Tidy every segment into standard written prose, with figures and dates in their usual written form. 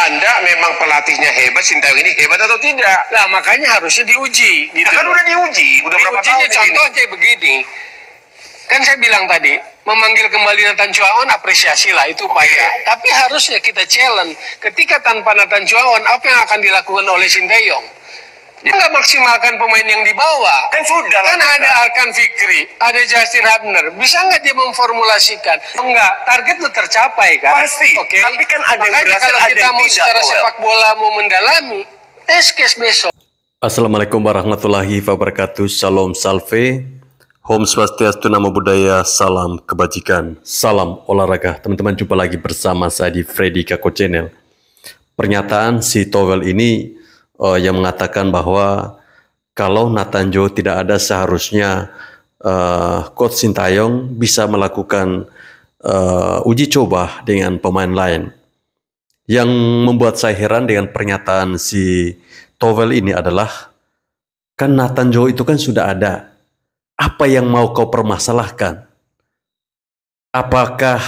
Anda memang pelatihnya hebat, Sintayong ini hebat atau tidak? Nah, makanya harusnya diuji. Gitu. Kan udah diuji, udah berapa tahun ini? Contoh aja begini. Kan saya bilang tadi, memanggil kembali Nathan Chuaon apresiasi lah, itu upaya. Tapi harusnya kita challenge, ketika tanpa Nathan Chuaon, apa yang akan dilakukan oleh Sintayong? Dia nggak maksimalkan pemain yang dibawa. Kan sudah. Kan ada Alkan Fikri, ada Justin Hubner. Bisa nggak dia memformulasikan? Enggak, target itu tercapai kan? Pasti. Oke. Tapi kan ada yang berhasil, kalau ada kita yang mau tidak. secara sepak bola mau mendalami, test case besok. Assalamualaikum warahmatullahi wabarakatuh. Salam salve. Om Swastiastu, Namo Buddhaya, salam kebajikan, salam olahraga. Teman-teman, jumpa lagi bersama saya di Freddy Kako Channel. Pernyataan si Towel ini yang mengatakan bahwa kalau Nathan Joe tidak ada, seharusnya Coach Sintayong bisa melakukan uji coba dengan pemain lain. Yang membuat saya heran dengan pernyataan si Towel ini adalah, kan Nathan Joe itu kan sudah ada. Apa yang mau kau permasalahkan? Apakah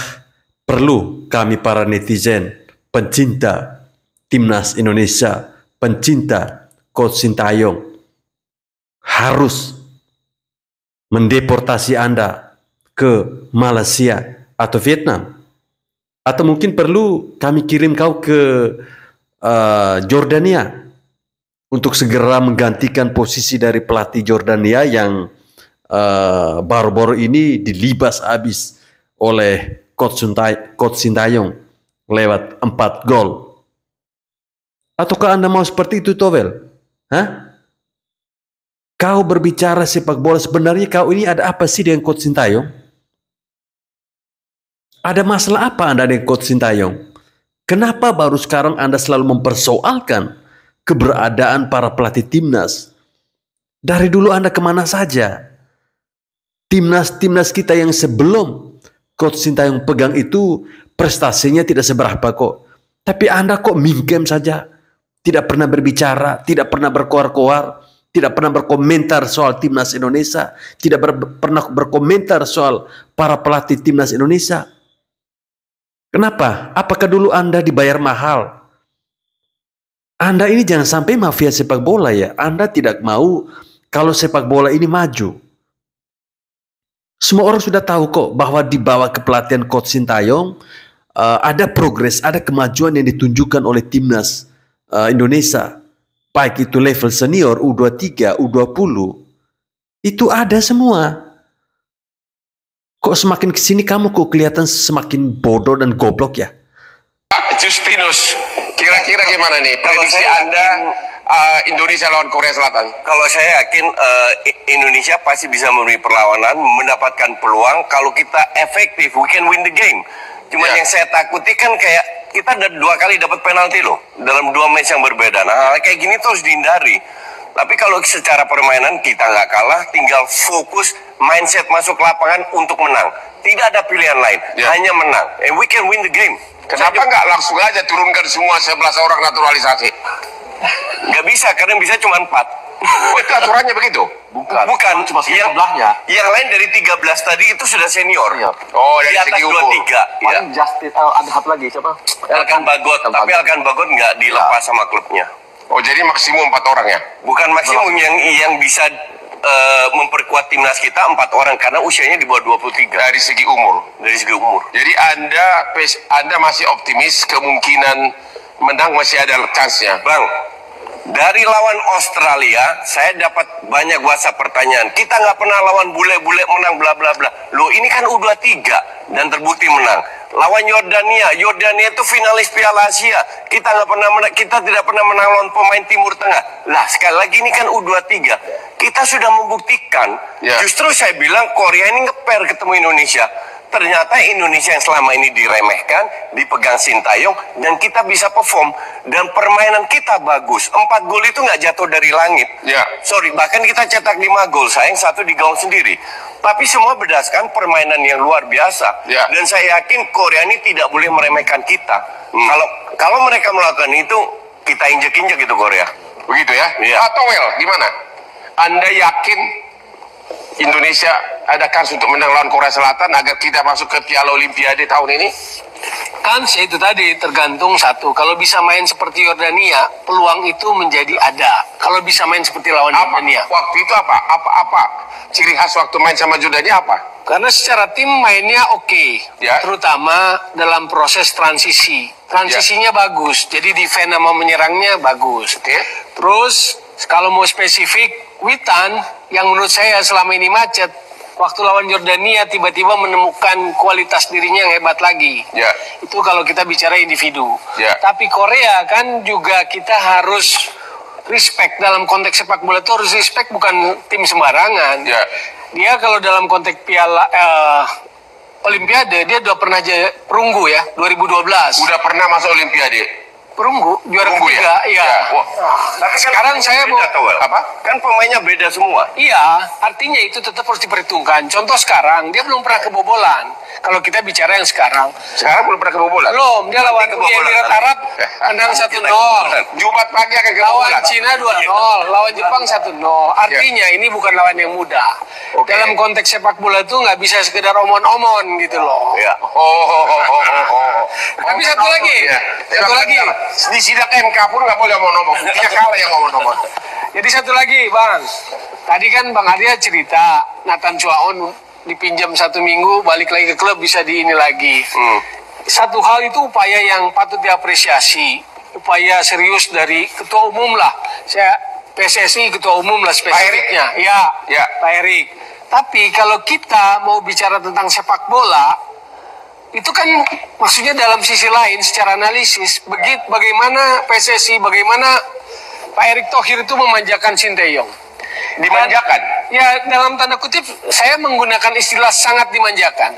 perlu kami para netizen, pencinta Timnas Indonesia, pencinta Coach Sintayong, harus mendeportasi Anda ke Malaysia atau Vietnam? Atau mungkin perlu kami kirim kau ke Jordania untuk segera menggantikan posisi dari pelatih Jordania yang baru-baru ini dilibas habis oleh Coach Sintayong lewat 4 gol. Ataukah Anda mau seperti itu, Towel? Hah? Kau berbicara sepak bola, sebenarnya kau ini ada apa sih dengan Coach Sintayong? Ada masalah apa Anda dengan Coach Sintayong? Kenapa baru sekarang Anda selalu mempersoalkan keberadaan para pelatih timnas? Dari dulu Anda kemana saja? Timnas kita yang sebelum Coach Sintayong pegang itu prestasinya tidak seberapa kok. Tapi Anda kok mingkem saja. Tidak pernah berbicara, tidak pernah berkoar-koar, tidak pernah berkomentar soal Timnas Indonesia, tidak pernah berkomentar soal para pelatih Timnas Indonesia. Kenapa? Apakah dulu Anda dibayar mahal? Anda ini jangan sampai mafia sepak bola ya. Anda tidak mau kalau sepak bola ini maju. Semua orang sudah tahu kok bahwa di bawah kepelatihan Coach Sintayong ada progres, ada kemajuan yang ditunjukkan oleh Timnas Indonesia. Baik itu level senior, U23, U20. Itu ada semua. Kok semakin kesini kamu kok kelihatan semakin bodoh dan goblok ya? Justinus, kira-kira gimana nih prediksi Anda Indonesia lawan Korea Selatan? Kalau saya yakin Indonesia pasti bisa memberi perlawanan, mendapatkan peluang. Kalau kita efektif, we can win the game. Cuma yang saya takuti kan kayak kita ada 2 kali dapat penalti loh dalam 2 match yang berbeda. Nah, hal kayak gini terus dihindari. Tapi kalau secara permainan kita nggak kalah, tinggal fokus mindset masuk lapangan untuk menang. Tidak ada pilihan lain, hanya menang. And we can win the game. Kenapa nggak langsung aja turunkan semua 11 orang naturalisasi? Nggak bisa, karena bisa cuma 4. Oh, itu aturannya begitu? Bukan, cuma sebelahnya. Yang lain dari 13 tadi itu sudah senior. Oh, dari di atas segi umur. 23. Ya. Justin, ada satu lagi siapa? Alkan Bagot, tapi Alkan Bagot nggak dilepas sama klubnya. Oh, jadi maksimum 4 orang ya? Bukan maksimum, yang bisa memperkuat timnas kita 4 orang karena usianya di bawah 23. Dari segi umur. Dari segi umur. Jadi Anda masih optimis kemungkinan menang masih ada chance-nya? Bang, dari lawan Australia saya dapat banyak WhatsApp pertanyaan. Kita nggak pernah lawan bule-bule menang bla bla bla. Loh, ini kan U23 dan terbukti menang. Lawan Yordania itu finalis Piala Asia. Kita nggak pernah menang, kita tidak pernah menang lawan pemain Timur Tengah. Lah, sekali lagi ini kan U23. Kita sudah membuktikan. Justru saya bilang Korea ini ngeper ketemu Indonesia. Ternyata Indonesia yang selama ini diremehkan, dipegang Sintayong, dan kita bisa perform. Dan permainan kita bagus. 4 gol itu nggak jatuh dari langit. Sorry, bahkan kita cetak 5 gol. Sayang 1 di gawang sendiri. Tapi semua berdasarkan permainan yang luar biasa. Dan saya yakin Korea ini tidak boleh meremehkan kita. Kalau mereka melakukan itu, kita injek-injek itu Korea. Begitu ya? Atau gimana? Anda yakin Indonesia ada kans untuk menang lawan Korea Selatan agar kita masuk ke Piala Olimpiade tahun ini? Kan itu tadi tergantung satu. Kalau bisa main seperti Yordania, peluang itu menjadi ada. Kalau bisa main seperti lawan Apa? Yordania. Waktu itu apa? Ciri khas waktu main sama Jordania apa? Karena secara tim mainnya oke, Ya. terutama dalam proses transisi. Transisinya bagus, jadi defense sama menyerangnya bagus. Oke. Terus kalau mau spesifik, Witan yang menurut saya selama ini macet, waktu lawan Yordania tiba-tiba menemukan kualitas dirinya yang hebat lagi. Ya. Itu kalau kita bicara individu. Ya. Tapi Korea kan juga kita harus respect dalam konteks sepak bola itu harus respect, bukan tim sembarangan. Ya. Dia kalau dalam konteks piala Olimpiade dia udah pernah perunggu ya 2012. Udah pernah masuk Olimpiade. Perunggu juara Perunggu ketiga, iya. Ya. Wah. Tapi kan Sekarang saya mau beda, Tawel. Apa? Kan pemainnya beda semua. Iya, artinya itu tetap harus diperhitungkan. Contoh sekarang dia belum pernah kebobolan. Kalau kita bicara yang sekarang, Sekarang belum pernah kebobolan. belum dia lawan Nanti Uni kebobolan, Emirat nanti. Arab menang 1-0. Jumat pagi akan Lawan kebobolan. Cina 2-0, lawan Jepang 1-0. Artinya ini bukan lawan yang mudah. Oke. Dalam konteks sepak bola itu nggak bisa sekedar omon-omon gitu loh. Ya. Tapi satu lagi, Ya. satu lagi. Di sidang MK pun nggak boleh ngomong-ngomong. Dia kalah yang ngomong-ngomong. Jadi satu lagi, Bang. Tadi kan Bang Arya cerita Nathan Chuaon dipinjam 1 minggu, balik lagi ke klub bisa di ini lagi. Satu hal itu upaya yang patut diapresiasi, upaya serius dari ketua umum lah. Saya PSSI ketua umum lah spesifiknya. Ya, Ya. Pak Erik. Tapi kalau kita mau bicara tentang sepak bola, itu kan maksudnya dalam sisi lain secara analisis bagaimana PSSI, bagaimana Pak Erick Thohir itu memanjakan Sinteyong. Dimanjakan. Ya dalam tanda kutip saya menggunakan istilah sangat dimanjakan.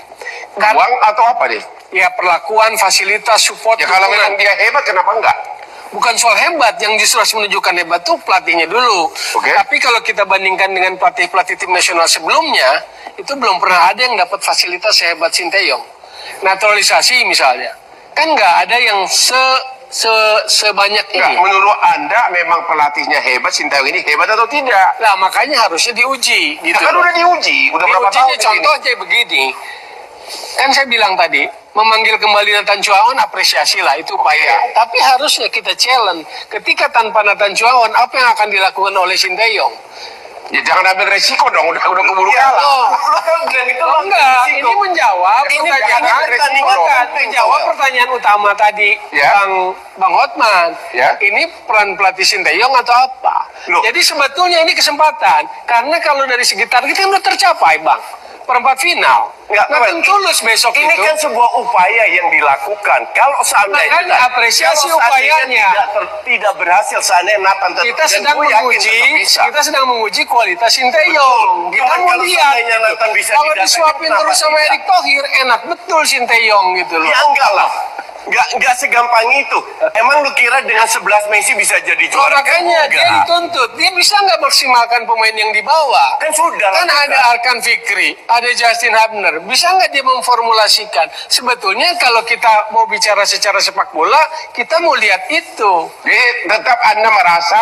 Uang atau apa deh? Ya perlakuan, fasilitas, support. Ya kalau dukungan. memang dia hebat kenapa enggak? Bukan soal hebat, yang justru harus menunjukkan hebat tuh pelatihnya dulu. Oke. Tapi kalau kita bandingkan dengan pelatih-pelatih tim nasional sebelumnya, itu belum pernah ada yang dapat fasilitas sehebat Sinteyong. Naturalisasi misalnya, kan nggak ada yang sebanyak Enggak, ini. menurut Anda memang pelatihnya hebat, Sinteyong ini hebat atau tidak? Nah makanya harusnya diuji gitu. Kan loh. udah diuji, udah berapa tahun Diujinya contoh aja begini. Kan saya bilang tadi, memanggil kembali Nathan Chuaon apresiasi lah, itu upaya. Tapi harusnya kita challenge, ketika tanpa Nathan Chuaon, apa yang akan dilakukan oleh Sinteyong? Ya jangan ambil resiko dong, udah keburu Ya, kalah. loh. Lu kan bilang itu Oh, enggak, ini menjawab Ini pertanyaan, jangan menjawab pertanyaan utama tadi Ya. Bang Hotman. Ya. Ini peran pelatih Sinteyong atau apa? Loh. Jadi sebetulnya ini kesempatan, karena kalau dari segi target kan udah tercapai, Bang. Perempat final. Enggak, Nathan Tulus besok ini itu. kan sebuah upaya yang dilakukan. Kalau seandainya Makanya apresiasi kalau seandainya upayanya. tidak berhasil, seandainya Nathan Kita dan sedang gue yakin menguji, tetap bisa. kita sedang menguji kualitas Sinteyong. Betul. Kita Cuman mau kalau lihat seandainya Nathan bisa kalau didatangin, disuapin kenapa terus sama tidak? Erick Thohir, enak betul Sinteyong gitu loh. Ya enggak lah. Enggak segampang itu. Emang lu kira dengan 11 Messi bisa jadi Oh, juara? makanya Kan dia enggak. dituntut. Dia bisa nggak maksimalkan pemain yang dibawa? Kan sudah Kan lah. ada Arkan Fikri, ada Justin Hubner. Bisa nggak dia memformulasikan? Sebetulnya kalau kita mau bicara secara sepak bola, kita mau lihat itu. Jadi tetap Anda merasa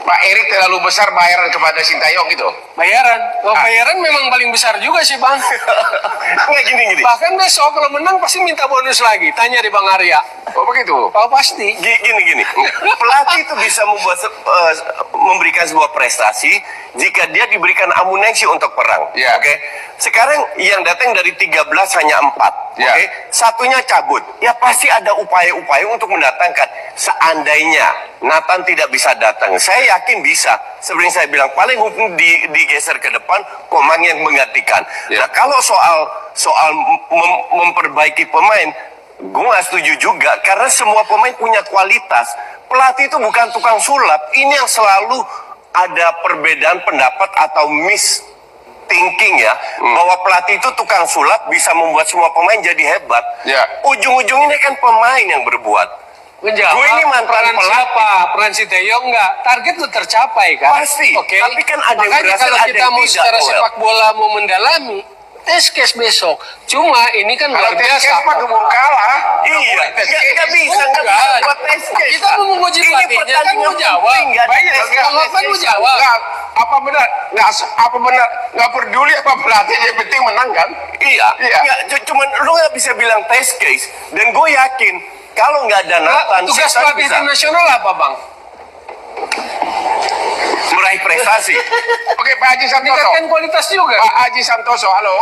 Pak Erik terlalu besar bayaran kepada Sinteyong gitu. Bayaran. Oh, bayaran memang paling besar juga sih, Bang. Enggak gini. Bahkan besok kalau menang pasti minta bonus lagi. Tanya di Bang Arya. Oh begitu. Oh, pasti. Gini. Pelatih itu bisa memberikan sebuah prestasi jika dia diberikan amunisi untuk perang. Ya. Oke. Sekarang yang datang dari 13 hanya 4. Ya. Oke. Satunya cabut. Ya pasti ada upaya-upaya untuk mendatangkan. Seandainya Nathan tidak bisa datang, saya yakin bisa. Seperti saya bilang, paling digeser ke depan, Komang yang menggantikan. Ya. Nah, kalau soal memperbaiki pemain, gue nggak setuju juga karena semua pemain punya kualitas. Pelatih itu bukan tukang sulap. Ini yang selalu ada perbedaan pendapat atau thinking ya, bahwa pelatih itu tukang sulap bisa membuat semua pemain jadi hebat. Ya. Ujung-ujungnya kan pemain yang berbuat. Menjawab Gue ini mantan peran pelatih. siapa? Peran Sinteyong nggak? Target lu tercapai kan? Pasti. Oke. Tapi kan ada yang Makanya berhasil, kalau ada kita yang mau tidak, secara Noel. sepak bola mau mendalami, test case besok. Cuma ini kan Kalau luar tes biasa. case mah keburu kalah. Iya, nggak bisa Bukan. nggak bisa buat tes case. Kita mau menguji Ini pelatihnya kan pertandingan mau jawab. penting, nggak ada Bayar Bang Hotman mau jawab. Apa benar? Nggak peduli apa pelatihnya, yang penting menang kan? Iya. Iya. Cuman lu nggak bisa bilang test case. Dan gue yakin kalau nggak ada Nathan, Tugas Sintayong pelatih bisa tim nasional apa, Bang? meraih prestasi. Oke, Pak Haji Santoso. Meningkatkan kualitas juga. Pak Haji Santoso, halo.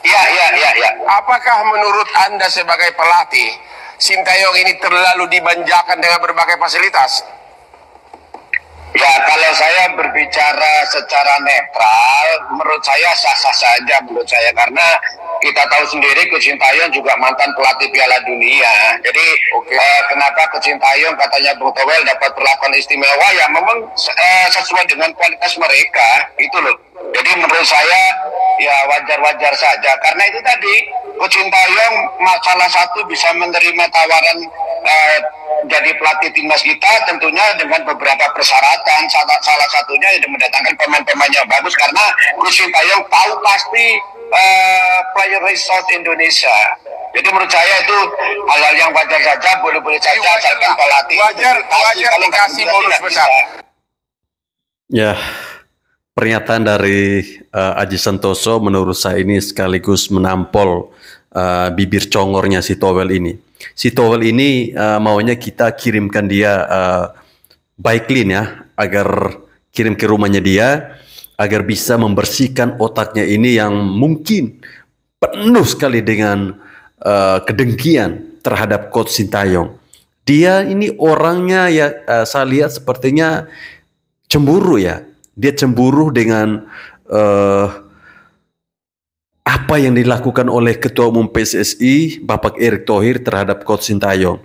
Iya. Apakah menurut Anda sebagai pelatih, Sintayong ini terlalu dimanjakan dengan berbagai fasilitas? Ya, kalau saya berbicara secara netral, menurut saya sah-sah saja menurut saya, karena kita tahu sendiri Coach Sintayong juga mantan pelatih Piala Dunia. Jadi kenapa Coach Sintayong katanya Bung Towel dapat perlakuan istimewa, ya memang sesuai dengan kualitas mereka itu loh. Jadi menurut saya ya wajar-wajar saja, karena itu tadi Coach Sintayong salah satu bisa menerima tawaran jadi pelatih timnas kita tentunya dengan beberapa persyaratan. Salah satunya yang mendatangkan pemain-pemain yang bagus, karena Coach Sintayong tahu pasti player resource Indonesia. Jadi menurut saya itu hal-hal yang wajar saja, boleh-boleh saja asalkan pelatih wajar dikasih bonus besar. Ya, pernyataan dari Aji Santoso menurut saya ini sekaligus menampol bibir congornya si Towel ini. Si Towel ini maunya kita kirimkan dia bike clean ya, agar kirim ke rumahnya dia, agar bisa membersihkan otaknya ini yang mungkin penuh sekali dengan kedengkian terhadap Coach Sintayong. Dia ini orangnya ya saya lihat sepertinya cemburu ya. Dia cemburu dengan apa yang dilakukan oleh Ketua Umum PSSI, Bapak Erick Thohir terhadap Coach Sintayong.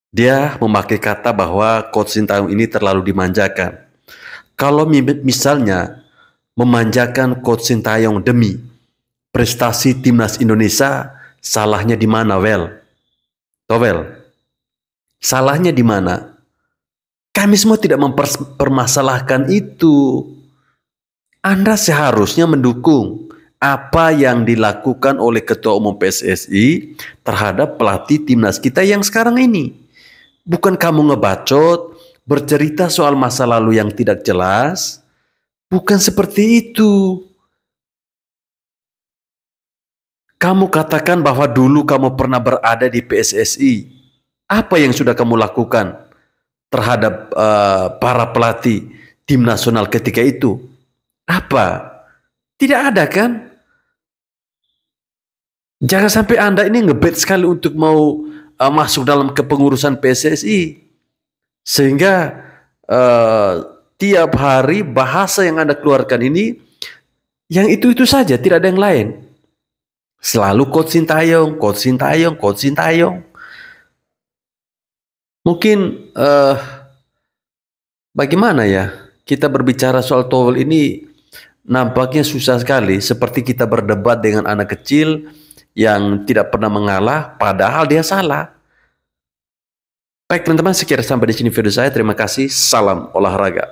Dia memakai kata bahwa Coach Sintayong ini terlalu dimanjakan. Kalau misalnya memanjakan Coach Sintayong demi prestasi timnas Indonesia, salahnya di mana, Towel? Salahnya di mana? Kami semua tidak mempermasalahkan itu. Anda seharusnya mendukung apa yang dilakukan oleh Ketua Umum PSSI terhadap pelatih timnas kita yang sekarang ini. Bukan kamu ngebacot, bercerita soal masa lalu yang tidak jelas. Bukan seperti itu. Kamu katakan bahwa dulu kamu pernah berada di PSSI. Apa yang sudah kamu lakukan terhadap para pelatih tim nasional ketika itu? Apa? Tidak ada kan? Jangan sampai Anda ini ngebet sekali untuk mau masuk dalam kepengurusan PSSI. Sehingga tiap hari bahasa yang Anda keluarkan ini yang itu-itu saja, tidak ada yang lain. Selalu Coach Sintayong, Coach Sintayong, Coach Sintayong. Mungkin bagaimana ya kita berbicara soal Towel ini nampaknya susah sekali, seperti kita berdebat dengan anak kecil yang tidak pernah mengalah padahal dia salah. Baik teman-teman, sekian sampai di sini video saya. Terima kasih. Salam olahraga.